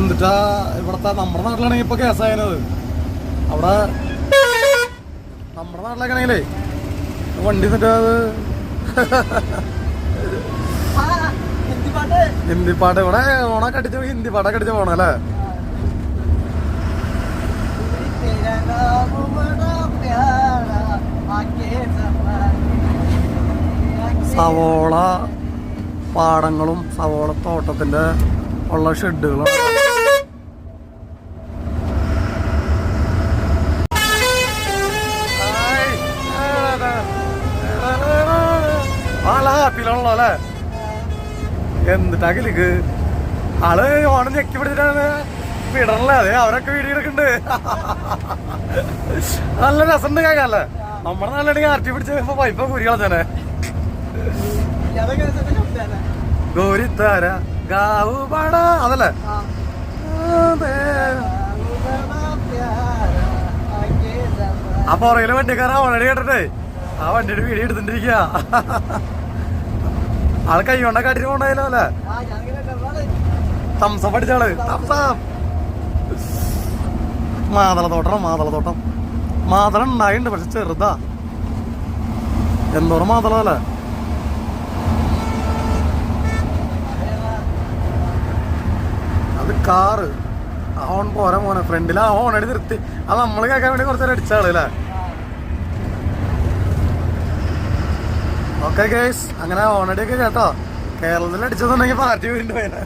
എന്നിട്ടാ ഇവിടത്തെ നമ്മുടെ നാട്ടിലാണെങ്കിൽ ഇപ്പൊ കേസായത്. അവിടെ നമ്മുടെ നാട്ടിലൊക്കെ ആണെങ്കിലേ വണ്ടി എന്നിട്ട് അത് ഹിന്ദി പാട്ട് ഇവിടെ ഓണൊക്കെ അടിച്ച് ഹിന്ദി പാട്ടൊക്കെ അടിച്ച് പോണം അല്ലേ. സവോള പാടങ്ങളും സവോള തോട്ടത്തിന്റെ ഉള്ള ഷെഡുകളും ഹാപ്പിയിലാണല്ലോ അല്ലേ. എന്നിട്ടാ കിലിക്ക് ആള് ഓണം ഞെക്കി പിടിച്ചിട്ടാണ് വിടണല്ലേ. അതെ അവരൊക്കെ വീഡിയോ എടുക്കുന്നുണ്ട്. നല്ല രസമുണ്ട് കേൾക്കാല്ലേ. നമ്മുടെ നാട്ടിലാണെങ്കിൽ ആർട്ടി പിടിച്ച് പൈപ്പ കുരികളെ തന്നെ ഗോരിത്താര ഗാവു പാട അതല്ലേ. ആ പുറകിലെ വണ്ടിക്കാരൻ ഓൾറെഡി കേട്ടിട്ടേ ആ വണ്ടിയുടെ വീഡിയോ എടുത്തിട്ടിരിക്കുക. ആള് കൈ കൊണ്ടൊക്കെ അടിച്ചു കൊണ്ടായാലോ അല്ലേ. Thumbs up അടിച്ചാള് thumbs up. മാതളത്തോട്ടം മാതളം ഉണ്ടായിട്ടുണ്ട് പക്ഷെ ചെറുതാ. എന്തോരം മാതളം അല്ലേ. അത് കാറ് ആ ഹോൺ പോരാ മോനെ. ഫ്രണ്ടിൽ ആ ഹോൺ അടി നിർത്തി അത് നമ്മള് കേൾക്കാൻ വേണ്ടി കുറച്ചേരം അടിച്ചാള് അല്ലേ. ഓക്കെ ഗൈസ്, അങ്ങനെ ഹോണടിയൊക്കെ കേട്ടോ. കേരളത്തിൽ അടിച്ചെന്നുണ്ടെങ്കിൽ പാർട്ടി വരുന്നുണ്ട്.